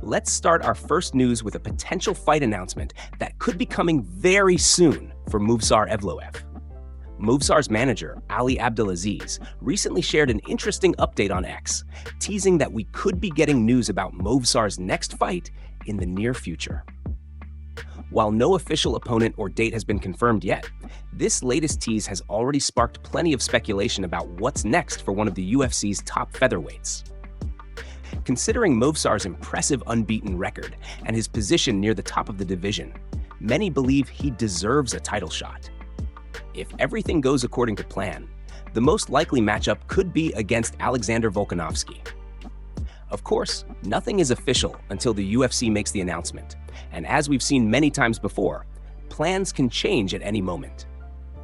Let's start our first news with a potential fight announcement that could be coming very soon for Movsar Evloev. Movsar's manager, Ali Abdelaziz, recently shared an interesting update on X, teasing that we could be getting news about Movsar's next fight in the near future. While no official opponent or date has been confirmed yet, this latest tease has already sparked plenty of speculation about what's next for one of the UFC's top featherweights. Considering Movsar's impressive unbeaten record and his position near the top of the division, many believe he deserves a title shot. If everything goes according to plan, the most likely matchup could be against Alexander Volkanovski. Of course, nothing is official until the UFC makes the announcement, and as we've seen many times before, plans can change at any moment.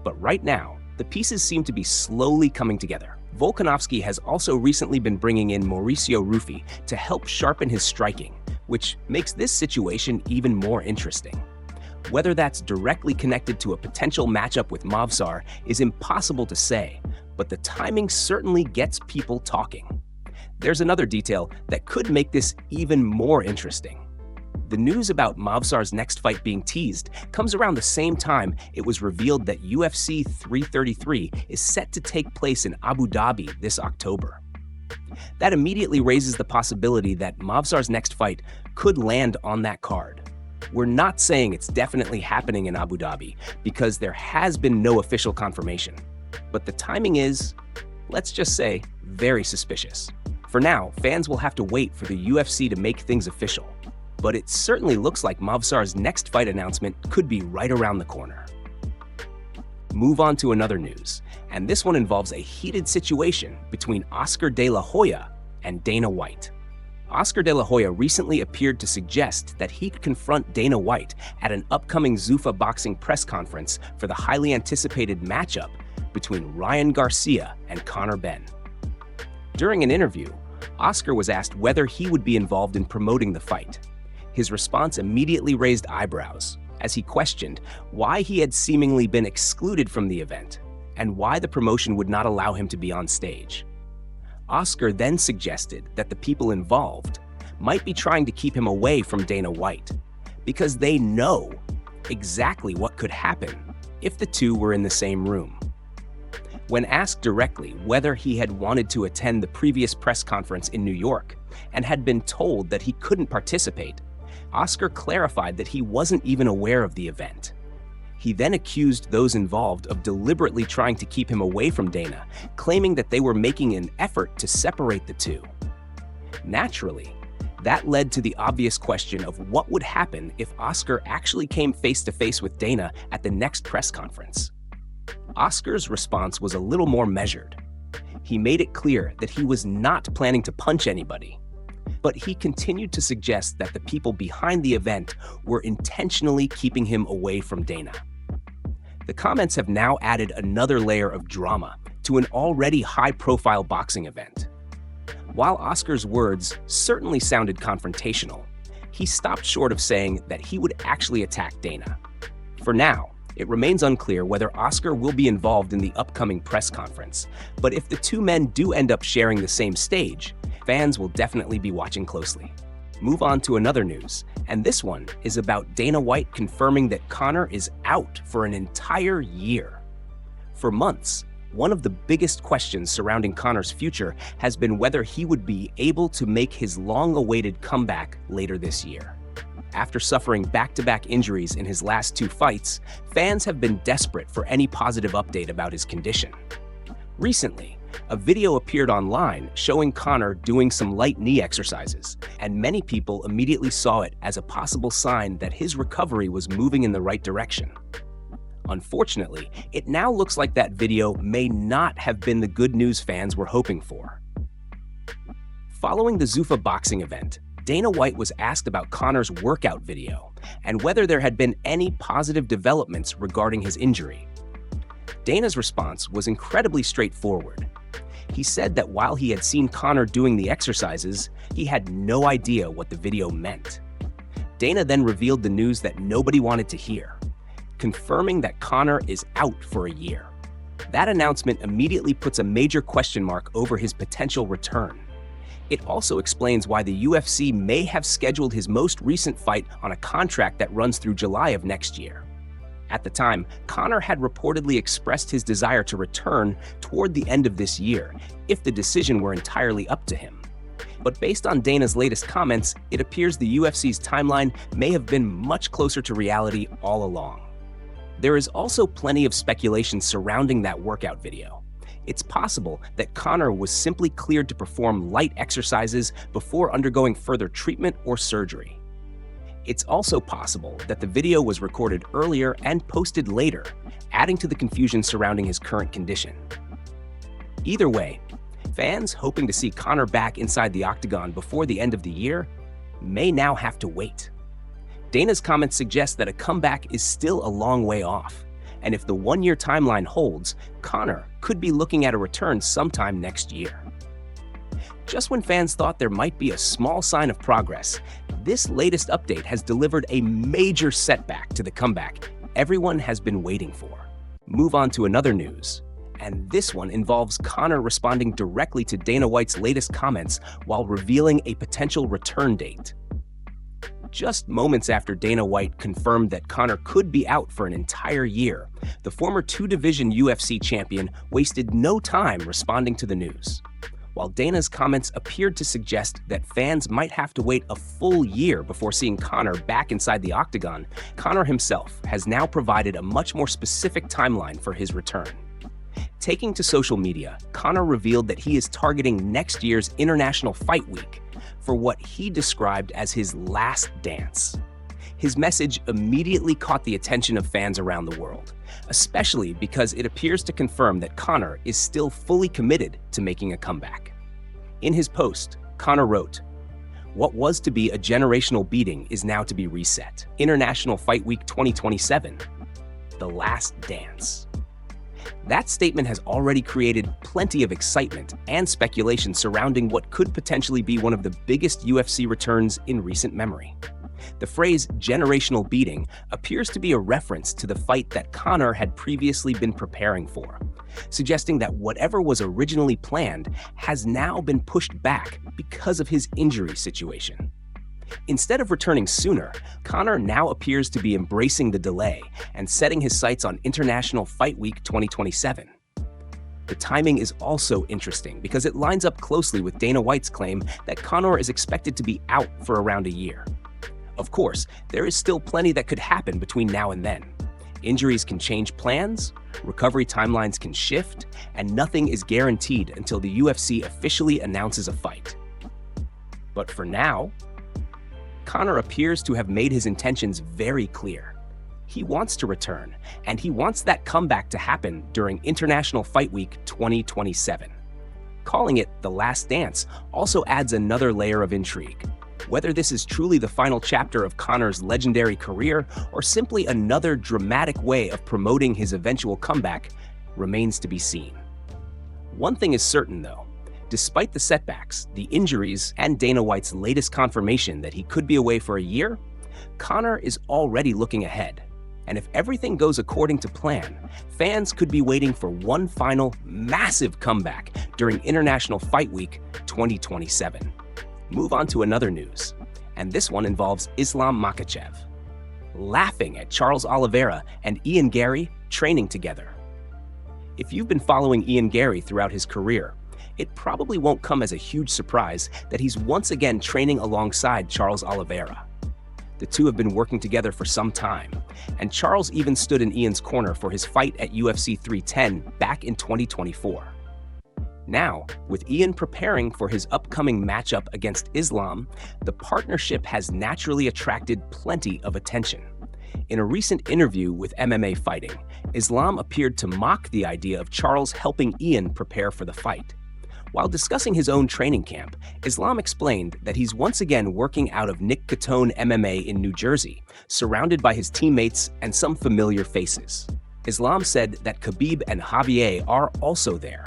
But right now, the pieces seem to be slowly coming together. Volkanovski has also recently been bringing in Mauricio Ruffi to help sharpen his striking, which makes this situation even more interesting. Whether that's directly connected to a potential matchup with Movsar is impossible to say, but the timing certainly gets people talking. There's another detail that could make this even more interesting. The news about Movsar's next fight being teased comes around the same time it was revealed that UFC 333 is set to take place in Abu Dhabi this October. That immediately raises the possibility that Movsar's next fight could land on that card. We're not saying it's definitely happening in Abu Dhabi because there has been no official confirmation, but the timing is, let's just say, very suspicious. For now, fans will have to wait for the UFC to make things official. But it certainly looks like Movsar's next fight announcement could be right around the corner. Move on to another news, and this one involves a heated situation between Oscar de la Hoya and Dana White. Oscar de la Hoya recently appeared to suggest that he could confront Dana White at an upcoming Zuffa boxing press conference for the highly anticipated matchup between Ryan Garcia and Conor Ben. During an interview, Oscar was asked whether he would be involved in promoting the fight. His response immediately raised eyebrows as he questioned why he had seemingly been excluded from the event and why the promotion would not allow him to be on stage. Oscar then suggested that the people involved might be trying to keep him away from Dana White because they know exactly what could happen if the two were in the same room. When asked directly whether he had wanted to attend the previous press conference in New York and had been told that he couldn't participate, Oscar clarified that he wasn't even aware of the event. He then accused those involved of deliberately trying to keep him away from Dana, claiming that they were making an effort to separate the two. Naturally, that led to the obvious question of what would happen if Oscar actually came face-to-face with Dana at the next press conference. Oscar's response was a little more measured. He made it clear that he was not planning to punch anybody, but he continued to suggest that the people behind the event were intentionally keeping him away from Dana. The comments have now added another layer of drama to an already high-profile boxing event. While Oscar's words certainly sounded confrontational, he stopped short of saying that he would actually attack Dana. For now, it remains unclear whether Oscar will be involved in the upcoming press conference, but if the two men do end up sharing the same stage, fans will definitely be watching closely. Move on to another news, and this one is about Dana White confirming that Conor is out for an entire year. For months, one of the biggest questions surrounding Conor's future has been whether he would be able to make his long-awaited comeback later this year. After suffering back-to-back injuries in his last two fights, fans have been desperate for any positive update about his condition. Recently, a video appeared online showing Conor doing some light knee exercises, and many people immediately saw it as a possible sign that his recovery was moving in the right direction. Unfortunately, it now looks like that video may not have been the good news fans were hoping for. Following the Zuffa boxing event, Dana White was asked about Conor's workout video and whether there had been any positive developments regarding his injury. Dana's response was incredibly straightforward. He said that while he had seen Conor doing the exercises, he had no idea what the video meant. Dana then revealed the news that nobody wanted to hear, confirming that Conor is out for a year. That announcement immediately puts a major question mark over his potential return. It also explains why the UFC may have scheduled his most recent fight on a contract that runs through July of next year. At the time, Conor had reportedly expressed his desire to return toward the end of this year, if the decision were entirely up to him. But based on Dana's latest comments, it appears the UFC's timeline may have been much closer to reality all along. There is also plenty of speculation surrounding that workout video. It's possible that Conor was simply cleared to perform light exercises before undergoing further treatment or surgery. It's also possible that the video was recorded earlier and posted later, adding to the confusion surrounding his current condition. Either way, fans hoping to see Conor back inside the octagon before the end of the year may now have to wait. Dana's comments suggest that a comeback is still a long way off, and if the one-year timeline holds, Conor could be looking at a return sometime next year. Just when fans thought there might be a small sign of progress, this latest update has delivered a major setback to the comeback everyone has been waiting for. Move on to another news, and this one involves Conor responding directly to Dana White's latest comments while revealing a potential return date. Just moments after Dana White confirmed that Conor could be out for an entire year, the former two-division UFC champion wasted no time responding to the news. While Dana's comments appeared to suggest that fans might have to wait a full year before seeing Conor back inside the octagon, Conor himself has now provided a much more specific timeline for his return. Taking to social media, Conor revealed that he is targeting next year's International Fight Week for what he described as his last dance. His message immediately caught the attention of fans around the world, especially because it appears to confirm that Conor is still fully committed to making a comeback. In his post, Conor wrote, "What was to be a generational beating is now to be reset. International Fight Week 2027, the last dance." That statement has already created plenty of excitement and speculation surrounding what could potentially be one of the biggest UFC returns in recent memory. The phrase generational beating appears to be a reference to the fight that Conor had previously been preparing for, suggesting that whatever was originally planned has now been pushed back because of his injury situation. Instead of returning sooner, Conor now appears to be embracing the delay and setting his sights on International Fight Week 2027. The timing is also interesting because it lines up closely with Dana White's claim that Conor is expected to be out for around a year. Of course, there is still plenty that could happen between now and then. Injuries can change plans, recovery timelines can shift, and nothing is guaranteed until the UFC officially announces a fight. But for now, Conor appears to have made his intentions very clear. He wants to return, and he wants that comeback to happen during International Fight Week 2027. Calling it the last dance also adds another layer of intrigue. Whether this is truly the final chapter of Conor's legendary career or simply another dramatic way of promoting his eventual comeback remains to be seen. One thing is certain, though. Despite the setbacks, the injuries, and Dana White's latest confirmation that he could be away for a year, Conor is already looking ahead. And if everything goes according to plan, fans could be waiting for one final, massive comeback during International Fight Week 2027. Move on to another news, and this one involves Islam Makhachev, laughing at Charles Oliveira and Ian Garry training together. If you've been following Ian Garry throughout his career, it probably won't come as a huge surprise that he's once again training alongside Charles Oliveira. The two have been working together for some time, and Charles even stood in Ian's corner for his fight at UFC 310 back in 2024. Now, with Ian preparing for his upcoming matchup against Islam, the partnership has naturally attracted plenty of attention. In a recent interview with MMA Fighting, Islam appeared to mock the idea of Charles helping Ian prepare for the fight. While discussing his own training camp, Islam explained that he's once again working out of Nick Catone MMA in New Jersey, surrounded by his teammates and some familiar faces. Islam said that Khabib and Javier are also there,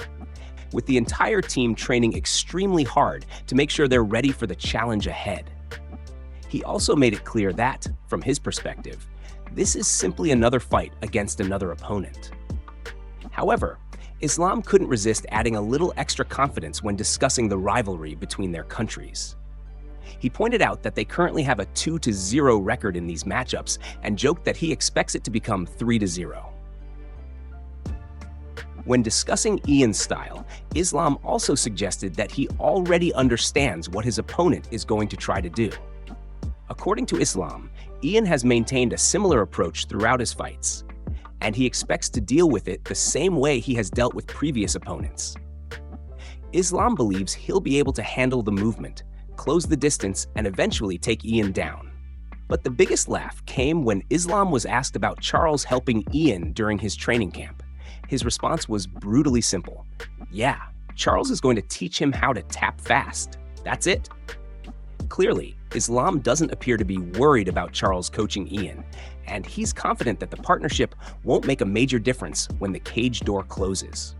with the entire team training extremely hard to make sure they're ready for the challenge ahead. He also made it clear that, from his perspective, this is simply another fight against another opponent. However, Islam couldn't resist adding a little extra confidence when discussing the rivalry between their countries. He pointed out that they currently have a 2-0 record in these matchups and joked that he expects it to become 3-0. When discussing Ian's style, Islam also suggested that he already understands what his opponent is going to try to do. According to Islam, Ian has maintained a similar approach throughout his fights, and he expects to deal with it the same way he has dealt with previous opponents. Islam believes he'll be able to handle the movement, close the distance, and eventually take Ian down. But the biggest laugh came when Islam was asked about Charles helping Ian during his training camp. His response was brutally simple. Yeah, Charles is going to teach him how to tap fast. That's it. Clearly, Islam doesn't appear to be worried about Charles coaching Ian, and he's confident that the partnership won't make a major difference when the cage door closes.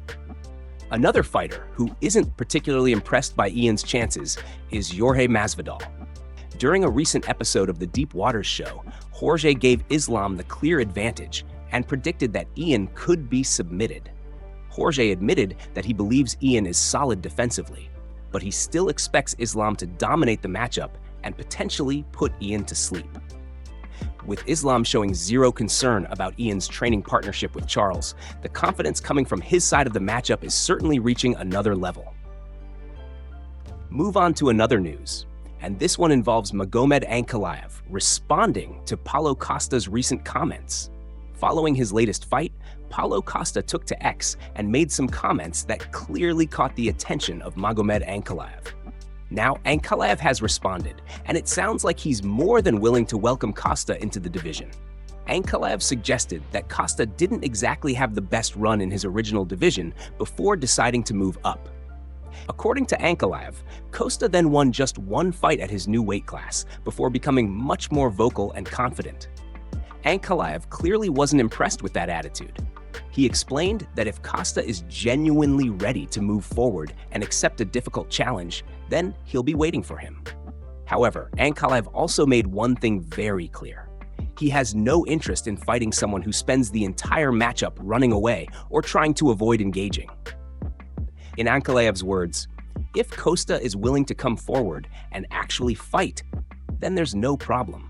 Another fighter who isn't particularly impressed by Ian's chances is Jorge Masvidal. During a recent episode of the Deep Waters show, Jorge gave Islam the clear advantage and predicted that Ian could be submitted. Jorge admitted that he believes Ian is solid defensively, but he still expects Islam to dominate the matchup and potentially put Ian to sleep. With Islam showing zero concern about Ian's training partnership with Charles, the confidence coming from his side of the matchup is certainly reaching another level. Move on to another news, and this one involves Magomed Ankalaev responding to Paulo Costa's recent comments. Following his latest fight, Paulo Costa took to X and made some comments that clearly caught the attention of Magomed Ankalaev. Now, Ankalaev has responded, and it sounds like he's more than willing to welcome Costa into the division. Ankalaev suggested that Costa didn't exactly have the best run in his original division before deciding to move up. According to Ankalaev, Costa then won just one fight at his new weight class before becoming much more vocal and confident. Ankalaev clearly wasn't impressed with that attitude. He explained that if Costa is genuinely ready to move forward and accept a difficult challenge, then he'll be waiting for him. However, Ankalaev also made one thing very clear. He has no interest in fighting someone who spends the entire matchup running away or trying to avoid engaging. In Ankalaev's words, if Costa is willing to come forward and actually fight, then there's no problem.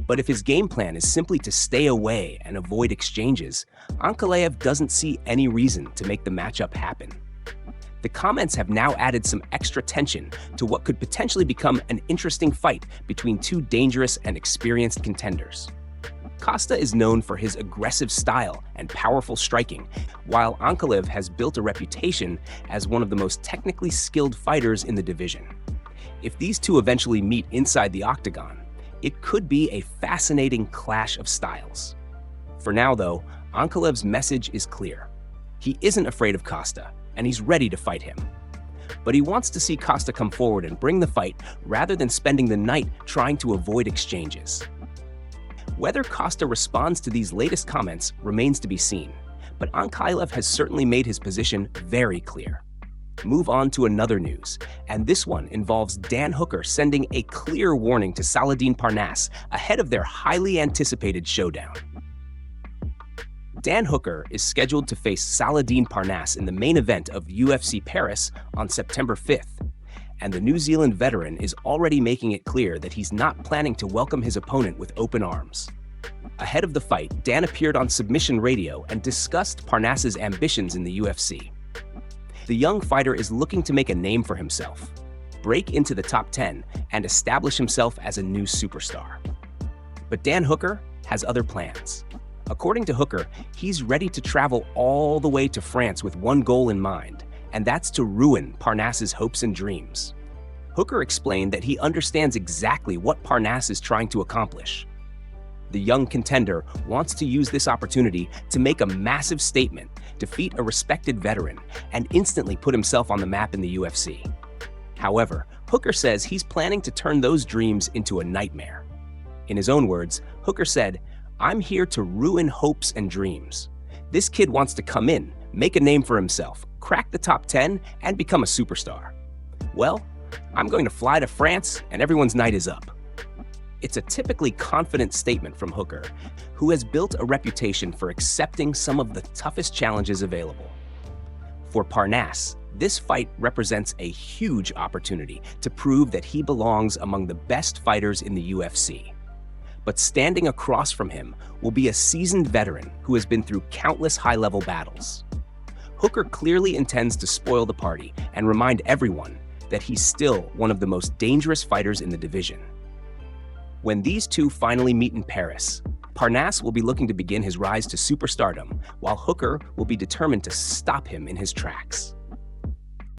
But if his game plan is simply to stay away and avoid exchanges, Ankalaev doesn't see any reason to make the matchup happen. The comments have now added some extra tension to what could potentially become an interesting fight between two dangerous and experienced contenders. Costa is known for his aggressive style and powerful striking, while Ankalaev has built a reputation as one of the most technically skilled fighters in the division. If these two eventually meet inside the octagon, it could be a fascinating clash of styles. For now, though, Ankalaev's message is clear. He isn't afraid of Costa, and he's ready to fight him. But he wants to see Costa come forward and bring the fight rather than spending the night trying to avoid exchanges. Whether Costa responds to these latest comments remains to be seen, but Ankalaev has certainly made his position very clear. Move on to another news, and this one involves Dan Hooker sending a clear warning to Saladin Parnasse ahead of their highly anticipated showdown. Dan Hooker is scheduled to face Saladin Parnasse in the main event of UFC Paris on September 5th, and the New Zealand veteran is already making it clear that he's not planning to welcome his opponent with open arms. Ahead of the fight, Dan appeared on Submission Radio and discussed Parnasse's ambitions in the UFC. The young fighter is looking to make a name for himself, break into the top 10, and establish himself as a new superstar. But Dan Hooker has other plans. According to Hooker, he's ready to travel all the way to France with one goal in mind, and that's to ruin Parnasse's hopes and dreams. Hooker explained that he understands exactly what Parnasse is trying to accomplish. The young contender wants to use this opportunity to make a massive statement, defeat a respected veteran, and instantly put himself on the map in the UFC. However, Hooker says he's planning to turn those dreams into a nightmare. In his own words, Hooker said, "I'm here to ruin hopes and dreams. This kid wants to come in, make a name for himself, crack the top 10, and become a superstar. Well, I'm going to fly to France and everyone's night is up." It's a typically confident statement from Hooker, who has built a reputation for accepting some of the toughest challenges available. For Parnasse, this fight represents a huge opportunity to prove that he belongs among the best fighters in the UFC. But standing across from him will be a seasoned veteran who has been through countless high-level battles. Hooker clearly intends to spoil the party and remind everyone that he's still one of the most dangerous fighters in the division. When these two finally meet in Paris, Parnasse will be looking to begin his rise to superstardom, while Hooker will be determined to stop him in his tracks.